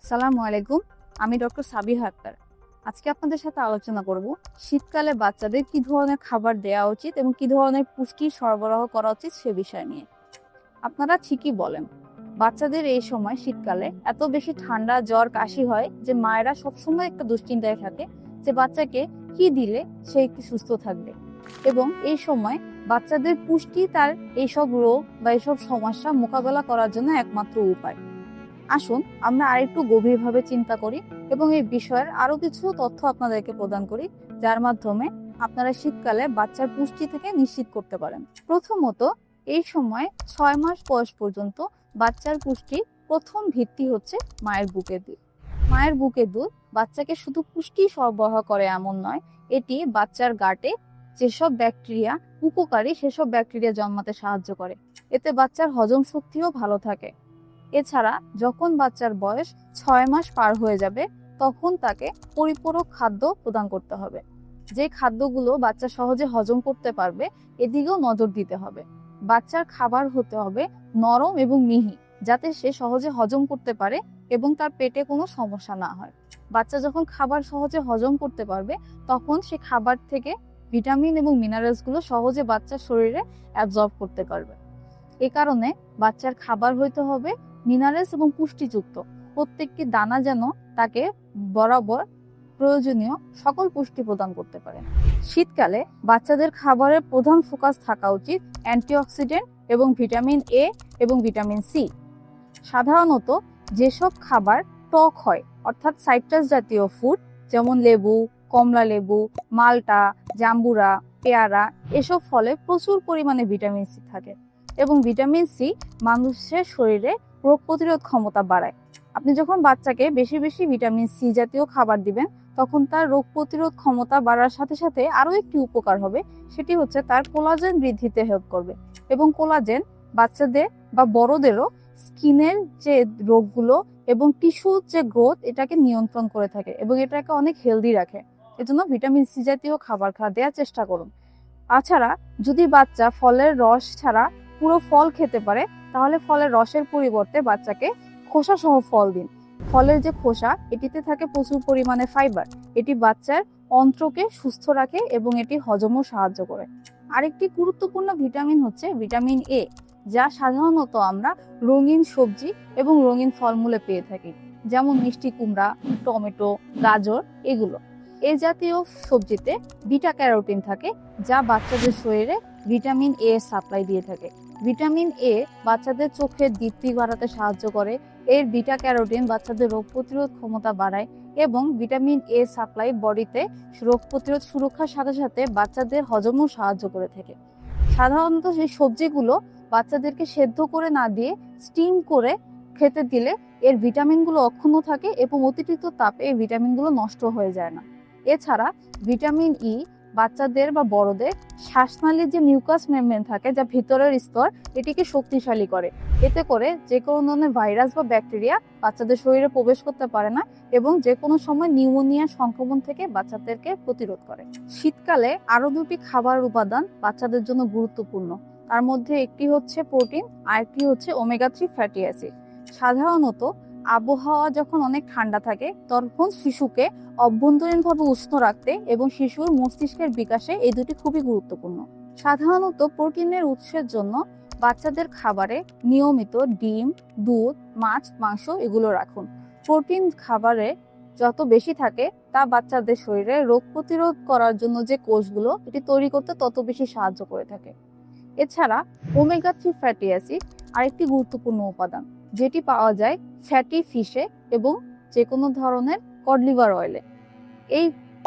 সালামু আলাইকুম। আমি ডক্টর সাবিহা আক্তার। আজকে আপনাদের সাথে আলোচনা করব শীতকালে বাচ্চাদের কি ধরনের খাবার দেওয়া উচিত এবং কি ধরনের পুষ্টি সরবরাহ করা উচিত সে বিষয় নিয়ে। আপনারা ঠিকই বলেন, বাচ্চাদের এই সময় শীতকালে এত বেশি ঠান্ডা, জ্বর, কাশি হয় যে মায়েরা সবসময় একটা দুশ্চিন্তায় থাকে যে বাচ্চাকে কি দিলে সে একটু সুস্থ থাকবে। এবং এই সময় বাচ্চাদের পুষ্টি তার এইসব রোগ বা এইসব সমস্যা মোকাবেলা করার জন্য একমাত্র উপায়। আসুন আমরা আরেকটু গভীরভাবে চিন্তা করি এবং এই বিষয়ের আরো কিছু তথ্য আপনাদেরকে প্রদান করি, যার মাধ্যমে আপনারা শীতকালে বাচ্চার পুষ্টি থেকে নিশ্চিত করতে পারেন। প্রথমত, এই সময় 6 মাস বয়স পর্যন্ত বাচ্চার পুষ্টি প্রথম ভিত্তি হচ্ছে মায়ের বুকের দুধ। মায়ের বুকের দুধ বাচ্চাকে শুধু পুষ্টি সরবরাহ করে এমন নয়, এটি বাচ্চার গাটে যেসব ব্যাকটেরিয়া উপকারী সেসব ব্যাকটেরিয়া জন্মাতে সাহায্য করে। এতে বাচ্চার হজম শক্তিও ভালো থাকে। এছাড়া যখন বাচ্চার বয়স 6 মাস পার হয়ে যাবে তখন তাকে পরিপূরক খাদ্য প্রদান করতে হবে। যে খাদ্যগুলো বাচ্চা সহজে হজম করতে পারবে এদিকেও নজর দিতে হবে। বাচ্চার খাবার হতে হবে নরম এবং মিহি, যাতে সে সহজে হজম করতে পারে এবং তার পেটে কোনো সমস্যা না হয়। বাচ্চা যখন খাবার সহজে হজম করতে পারবে তখন সে খাবার থেকে ভিটামিন এবং মিনারেলসগুলো সহজে বাচ্চার শরীরে অ্যাবজর্ব করতে পারবে। এ কারণে বাচ্চার খাবার হইতে হবে মিনারেলস এবং পুষ্টিযুক্ত। প্রত্যেকটি দানা যেন তাকে বরাবর প্রয়োজনীয় সকল পুষ্টি প্রদান করতে পারে। শীতকালে বাচ্চাদের খাবারের প্রধান ফোকাস থাকা উচিত অ্যান্টিঅক্সিডেন্ট এবং ভিটামিন এ এবং ভিটামিন সি। সাধারণত যেসব খাবার টক হয়, অর্থাৎ সাইট্রাস জাতীয় ফুড যেমন লেবু, কমলা লেবু, মাল্টা, জাম্বুরা, পেয়ারা, এসব ফলে প্রচুর পরিমাণে ভিটামিন সি থাকে এবং ভিটামিন সি মানুষের শরীরে রোগ প্রতিরোধ ক্ষমতা বাড়ায়। আপনি যখন বাচ্চাকে বেশি বেশি ভিটামিন সি জাতীয় খাবার দিবেন তখন তার রোগ প্রতিরোধ ক্ষমতা বাড়ার সাথে সাথে আরো একটি উপকার হবে, সেটি হচ্ছে তার কোলাজেন বৃদ্ধিতে হেল্প করবে। এবং কোলাজেন বাচ্চাদের বা বড়দেরও স্কিনের যে রোগগুলো এবং টিস্যুর যে গ্রোথ এটাকে নিয়ন্ত্রণ করে থাকে এবং এটাকে অনেক হেলদি রাখে। এজন্য ভিটামিন সি জাতীয় খাবার দেওয়ার চেষ্টা করুন। তাছাড়া যদি বাচ্চা ফলের রস ছাড়া পুরো ফল খেতে পারে তাহলে ফলের রসের পরিবর্তে বাচ্চাকে খোসা সহ ফল দিন। ফলের যে খোসা এটিতে থাকে প্রচুর পরিমাণে ফাইবার, এটি বাচ্চার অন্ত্রকে সুস্থ রাখে এবং এটি হজমও সাহায্য করে। আরেকটি গুরুত্বপূর্ণ ভিটামিন হচ্ছে ভিটামিন এ, যা সাধারণত আমরা রঙিন সবজি এবং রঙিন ফলমূলে পেয়ে থাকি, যেমন মিষ্টি কুমড়া, টমেটো, গাজর এগুলো। এই জাতীয় সবজিতে বিটা ক্যারোটিন থাকে, যা বাচ্চাদের শরীরে ভিটামিন এ সাপ্লাই দিয়ে থাকে। ভিটামিন এ বাচ্চাদের চোখের দীপ্তি বাড়াতে সাহায্য করে। এর বিটা ক্যারোটিন বাচ্চাদের রোগ প্রতিরোধ ক্ষমতা বাড়ায় এবং ভিটামিন এ সাপ্লাই বডিতে রোগ প্রতিরোধ সুরক্ষার সাথে সাথে বাচ্চাদের হজমও সাহায্য করে থাকে। সাধারণত সেই সবজিগুলো বাচ্চাদেরকে সেদ্ধ করে না দিয়ে স্টিম করে খেতে দিলে এর ভিটামিনগুলো অক্ষুণ্ণ থাকে এবং অতিরিক্ত তাপে এই ভিটামিনগুলো নষ্ট হয়ে যায় না। এছাড়া ভিটামিন ই বাচ্চাদের বা বড়দের শ্বাসনালীর যে মিউকাস মেমব্রেন থাকে, যা ভিতরের স্তর, এটিকে শক্তিশালী করে। এতে করে যে কোনো ধরনের ভাইরাস বা ব্যাকটেরিয়া বাচ্চাদের শরীরে প্রবেশ করতে পারে না এবং যে কোনো সময় নিউমোনিয়া সংক্রমণ থেকে বাচ্চাদেরকে প্রতিরোধ করে। শীতকালে আরো দুটি খাবার উপাদান বাচ্চাদের জন্য গুরুত্বপূর্ণ। তার মধ্যে একটি হচ্ছে প্রোটিন আর একটি হচ্ছে ওমেগা 3 ফ্যাটি অ্যাসিড। সাধারণত আবহাওয়া যখন অনেক ঠান্ডা থাকে তখন শিশুকে অভ্যন্তরীণভাবে উষ্ণ রাখতে এবং শিশুর মস্তিষ্কের বিকাশে এই দুটি খুবই গুরুত্বপূর্ণ। সাধারণত প্রোটিনের উৎসের জন্য বাচ্চাদের খাবারে নিয়মিত ডিম, দুধ, মাছ, মাংস এগুলো রাখুন। প্রোটিন খাবারে যত বেশি থাকে তা বাচ্চাদের শরীরে রোগ প্রতিরোধ করার জন্য যে কোষগুলো এটি তৈরি করতে তত বেশি সাহায্য করে থাকে। এছাড়া ওমেগা 3 ফ্যাটি অ্যাসিড আরেকটি গুরুত্বপূর্ণ উপাদান, যেটি পাওয়া যায় ফ্যাটি ফিশে এবং যে কোনো ধরনের কড লিভার অয়েলে। এই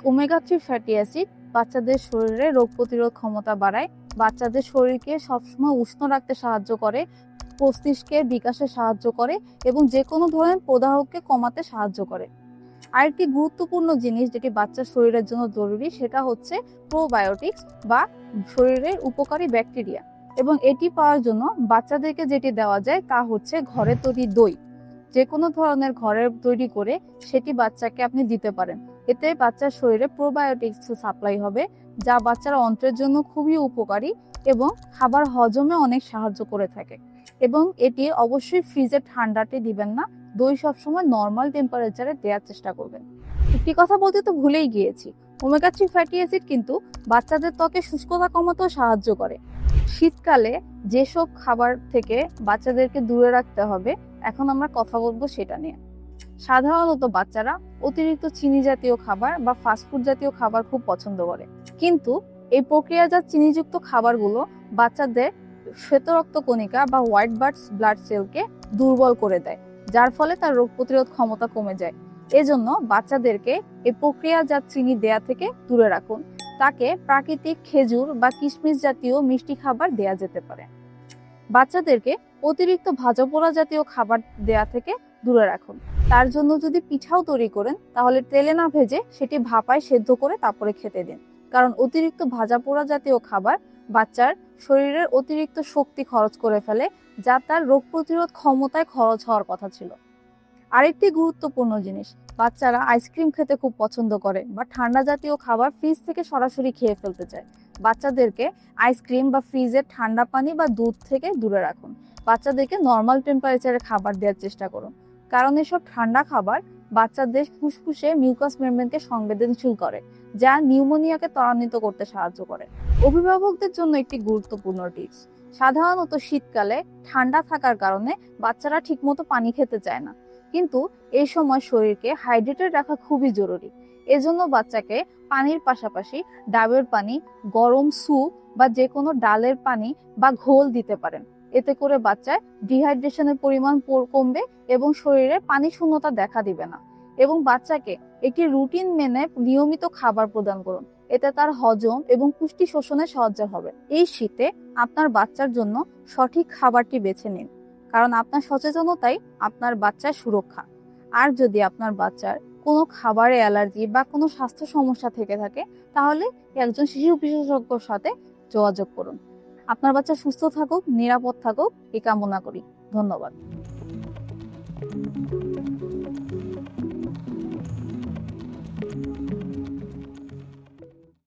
ওমেগা 3 ফ্যাটি অ্যাসিড বাচ্চাদের শরীরে রোগ প্রতিরোধ ক্ষমতা বাড়ায়, বাচ্চাদের শরীরকে সবসময় উষ্ণ রাখতে সাহায্য করে, মস্তিষ্কের বিকাশে সাহায্য করে এবং যে কোনো ধরনের প্রদাহকে কমাতে সাহায্য করে। আরেকটি গুরুত্বপূর্ণ জিনিস যেটি বাচ্চার শরীরের জন্য জরুরি সেটা হচ্ছে প্রোবায়োটিক্স বা শরীরের উপকারী ব্যাকটেরিয়া, এবং এটি পাওয়ার জন্য বাচ্চাদেরকে যেটি দেওয়া যায় তা হচ্ছে ঘরে তৈরি দই। যে কোনো ধরনের ঘরে তৈরি করে সেটি বাচ্চাকে আপনি দিতে পারেন। এতে বাচ্চার শরীরে প্রোবায়োটিক্স সাপ্লাই হবে, যা বাচ্চার অন্ত্রের জন্য খুবই উপকারী এবং খাবার হজমে অনেক সাহায্য করে থাকে। এবং এটি অবশ্যই ফ্রিজে ঠান্ডাতে দিবেন না, দই সবসময় নর্মাল টেম্পারেচারে দেওয়ার চেষ্টা করবেন। একটি কথা বলতে তো ভুলেই গিয়েছি, ওমেগা 3 ফ্যাটি অ্যাসিড কিন্তু বাচ্চাদের ত্বকে শুষ্কতা কমাতেও সাহায্য করে। শীতকালে যেসব খাবার থেকে বাচ্চাদেরকে দূরে রাখতে হবে, এখন আমরা কথা বলবো সেটা নিয়ে। সাধারণত বাচ্চারা অতিরিক্ত চিনি জাতীয় খাবার বা ফাস্টফুড জাতীয় খাবার খুব পছন্দ করে, কিন্তু এই প্রক্রিয়াজাত চিনিযুক্ত খাবারগুলো বাচ্চাদের শ্বেতরক্ত কণিকা বা হোয়াইট ব্লাড সেলকে দুর্বল করে দেয়, যার ফলে তার রোগ প্রতিরোধ ক্ষমতা কমে যায়। এজন্য বাচ্চাদেরকে এই প্রক্রিয়াজাত চিনি দেয়া থেকে দূরে রাখুন। তাকে প্রাকৃতিক খেজুর বা কিশমিশ জাতীয় মিষ্টি খাবার দেয়া যেতে পারে। বাচ্চাদেরকে অতিরিক্ত ভাজা পোড়া জাতীয় খাবার দেয়া থেকে দূরে রাখুন। তার জন্য যদি পিঠাও তৈরি করেন, তাহলে তেলে না ভেজে সেটি ভাপায় সেদ্ধ করে তারপরে খেতে দিন, কারণ অতিরিক্ত ভাজা পোড়া জাতীয় খাবার বাচ্চার শরীরের অতিরিক্ত শক্তি খরচ করে ফেলে, যা তার রোগ প্রতিরোধ ক্ষমতায় খরচ হওয়ার কথা ছিল। আরেকটি গুরুত্বপূর্ণ জিনিস, বাচ্চারা আইসক্রিম খেতে খুব পছন্দ করে বা ঠান্ডা জাতীয় খাবার ফ্রিজ থেকে সরাসরি খেয়ে ফেলতে চায়। বাচ্চাদেরকে আইসক্রিম বা ফ্রিজের ঠান্ডা পানি বা দুধ থেকে দূরে রাখুন। বাচ্চাদেরকে নর্মাল টেম্পারেচারে খাবার দেওয়ার চেষ্টা করুন, কারণ এসব ঠান্ডা খাবার বাচ্চাদের ফুসফুসে মিউকাস মেমব্রেনকে সংবেদনশীল করে, যা নিউমোনিয়াকে ত্বরান্বিত করতে সাহায্য করে। অভিভাবকদের জন্য একটি গুরুত্বপূর্ণ টিপস, সাধারণত শীতকালে ঠান্ডা থাকার কারণে বাচ্চারা ঠিকমতো পানি খেতে চায় না, কিন্তু এই সময় শরীরকে হাইড্রেটেড রাখা খুবই জরুরি। এজন্য বাচ্চাকে পানির পাশাপাশি ডাবের পানি, গরম স্যুপ বা যে কোনো ডালের পানি বা ঘোল দিতে পারেন। এতে করে বাচ্চার ডিহাইড্রেশনের পরিমাণ কমবে এবং শরীরে পানি শূন্যতা দেখা দিবে না। এবং বাচ্চাকে একটি রুটিন মেনে নিয়মিত খাবার প্রদান করুন, এতে তার হজম এবং পুষ্টি শোষণে সাহায্য হবে। এই শীতে আপনার বাচ্চার জন্য সঠিক খাবারটি বেছে নিন, কারণ আপনার সচেতনতাই আপনার বাচ্চার সুরক্ষা। আর যদি আপনার বাচ্চার কোনো খাবারে অ্যালার্জি বা কোনো স্বাস্থ্য সমস্যা থেকে থাকে, তাহলে একজন শিশু বিশেষজ্ঞর সাথে যোগাযোগ করুন। আপনার বাচ্চা সুস্থ থাকুক, নিরাপদ থাকুক এই কামনা করি। ধন্যবাদ।